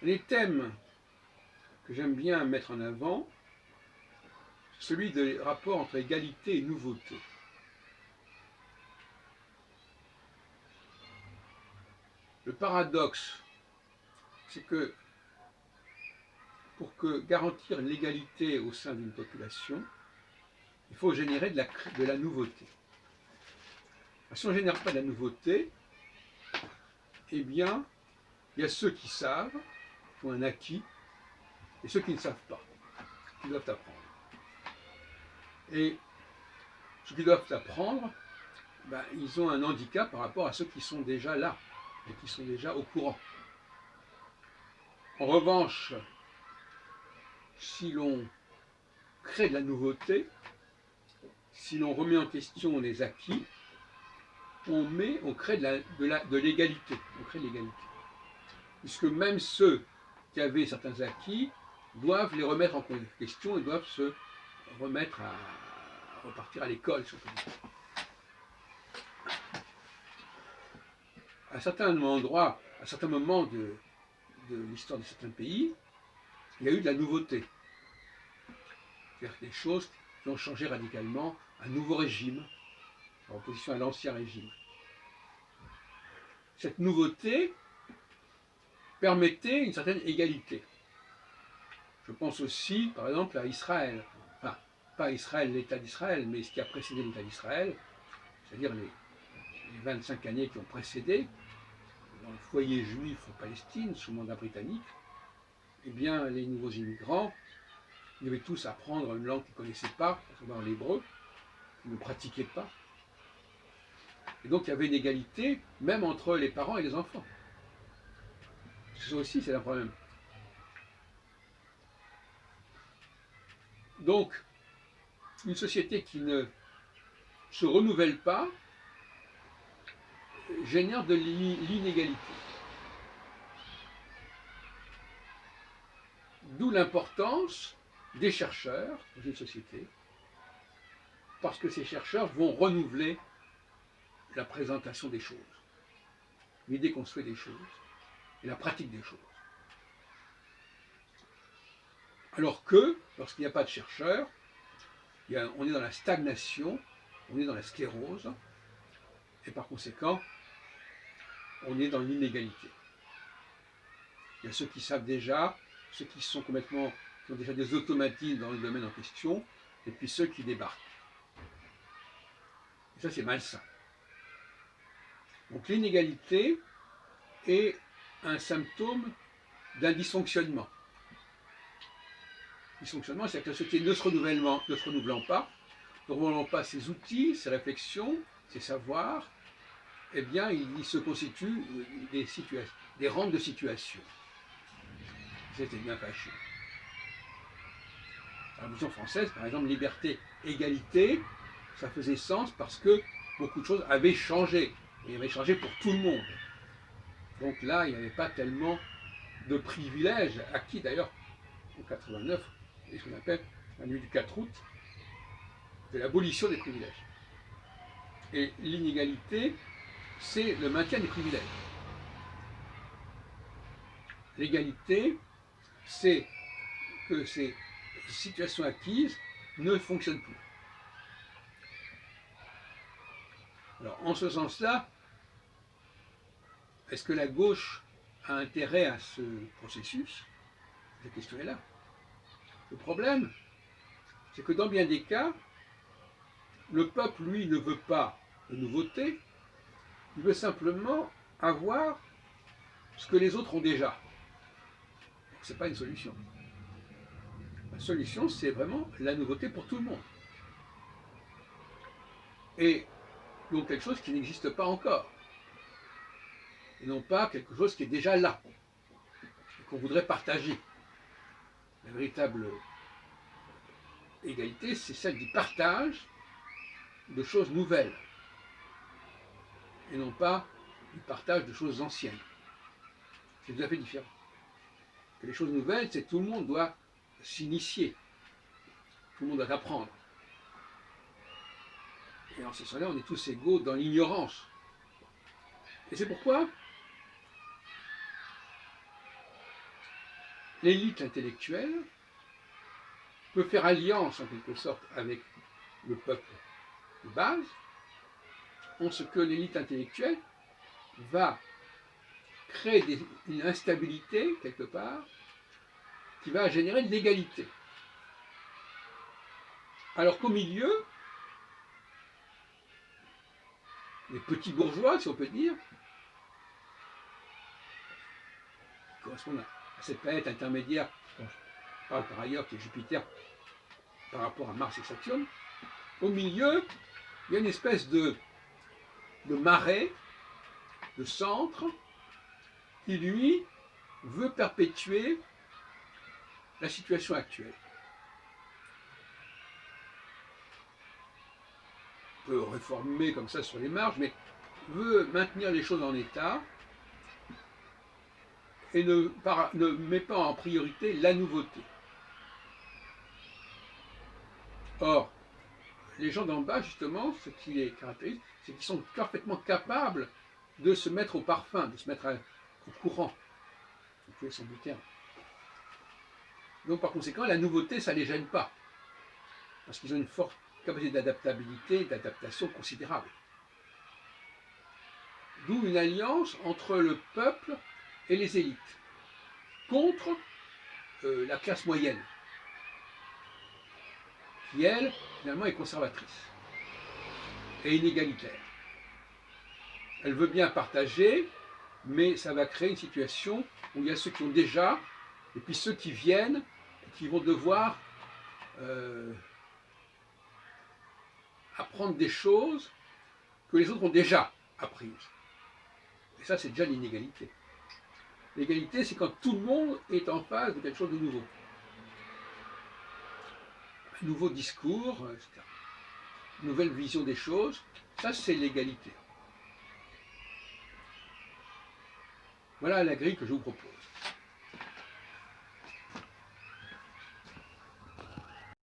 Les thèmes que j'aime bien mettre en avant, celui des rapports entre égalité et nouveauté. Le paradoxe, c'est que pour garantir l'égalité au sein d'une population, il faut générer de la nouveauté. Si on ne génère pas de la nouveauté, eh bien, il y a ceux qui savent, qui ont un acquis, et ceux qui ne savent pas, qui doivent apprendre. Et ceux qui doivent apprendre, ben, ils ont un handicap par rapport à ceux qui sont déjà là, et qui sont déjà au courant. En revanche, si l'on crée de la nouveauté, si l'on remet en question les acquis, on crée de l'égalité. On crée de l'égalité. Puisque même ceux qui avaient certains acquis doivent les remettre en question et doivent se remettre à repartir à l'école, si on peut dire. À certains endroits, à certains moments de l'histoire de certains pays, il y a eu de la nouveauté. C'est-à-dire des choses qui ont changé radicalement, un nouveau régime, en opposition à l'ancien régime. Cette nouveauté permettait une certaine égalité. Je pense aussi, par exemple, à Israël. Enfin, pas Israël, l'État d'Israël, mais ce qui a précédé l'État d'Israël, c'est-à-dire les 25 années qui ont précédé, dans le foyer juif en Palestine, sous mandat britannique, eh bien, les nouveaux immigrants, ils devaient tous apprendre une langue qu'ils ne connaissaient pas, à savoir l'hébreu, qu'ils ne pratiquaient pas. Et donc, il y avait une égalité, même entre les parents et les enfants. Ça aussi, c'est un problème. Donc, une société qui ne se renouvelle pas génère de l'inégalité. D'où l'importance des chercheurs dans une société, parce que ces chercheurs vont renouveler la présentation des choses, l'idée qu'on se fait des choses et la pratique des choses. Alors que, lorsqu'il n'y a pas de chercheurs, on est dans la stagnation, on est dans la sclérose, et par conséquent, on est dans l'inégalité. Il y a ceux qui savent déjà, ceux qui sont qui ont déjà des automatismes dans le domaine en question, et puis ceux qui débarquent. Et ça, c'est malsain. Donc l'inégalité est un symptôme d'un dysfonctionnement. Dysfonctionnement, c'est que la société ne se renouvelant pas ses outils, ses réflexions, ses savoirs, eh bien, il se constitue des rampes de situation. C'était bien fâcheux. La Révolution française, par exemple, liberté, égalité, ça faisait sens parce que beaucoup de choses avaient changé. Et avaient changé pour tout le monde. Donc là, il n'y avait pas tellement de privilèges acquis. D'ailleurs, en 89, et ce qu'on appelle la nuit du 4 août, c'est l'abolition des privilèges. Et l'inégalité, c'est le maintien des privilèges. L'égalité, c'est que ces situations acquises ne fonctionnent plus. Alors, en ce sens-là, est-ce que la gauche a intérêt à ce processus? La question est là. Le problème, c'est que dans bien des cas, le peuple, lui, ne veut pas de nouveauté, il veut simplement avoir ce que les autres ont déjà. Ce n'est pas une solution. La solution, c'est vraiment la nouveauté pour tout le monde. Et donc quelque chose qui n'existe pas encore. Et non pas quelque chose qui est déjà là, et qu'on voudrait partager. La véritable égalité, c'est celle du partage de choses nouvelles, et non pas du partage de choses anciennes. C'est tout à fait différent. Que les choses nouvelles, c'est que tout le monde doit s'initier, tout le monde doit apprendre. Et en ce sens-là, on est tous égaux dans l'ignorance. Et c'est pourquoi l'élite intellectuelle peut faire alliance en quelque sorte avec le peuple de base, en ce que l'élite intellectuelle va créer une instabilité quelque part qui va générer de l'égalité. Alors qu'au milieu, les petits bourgeois, si on peut dire, qui correspondent à cette planète intermédiaire, dont je parle par ailleurs, qui est Jupiter, par rapport à Mars et Saturne, au milieu, il y a une espèce de marais, de centre, qui lui veut perpétuer la situation actuelle. On peut réformer comme ça sur les marges, mais veut maintenir les choses en état et ne met pas en priorité la nouveauté. Or, les gens d'en bas, justement, ce qui les caractérise, c'est qu'ils sont parfaitement capables de se mettre au parfum, de se mettre au courant, en tous les sens du terme. Donc, par conséquent, la nouveauté, ça ne les gêne pas, parce qu'ils ont une forte capacité d'adaptabilité, d'adaptation considérable. D'où une alliance entre le peuple et les élites, contre la classe moyenne, qui, elle, finalement, est conservatrice et inégalitaire. Elle veut bien partager, mais ça va créer une situation où il y a ceux qui ont déjà, et puis ceux qui viennent, et qui vont devoir apprendre des choses que les autres ont déjà apprises. Et ça, c'est déjà l'inégalité. L'égalité, c'est quand tout le monde est en phase de quelque chose de nouveau. Un nouveau discours, etc. Une nouvelle vision des choses, ça, c'est l'égalité. Voilà la grille que je vous propose.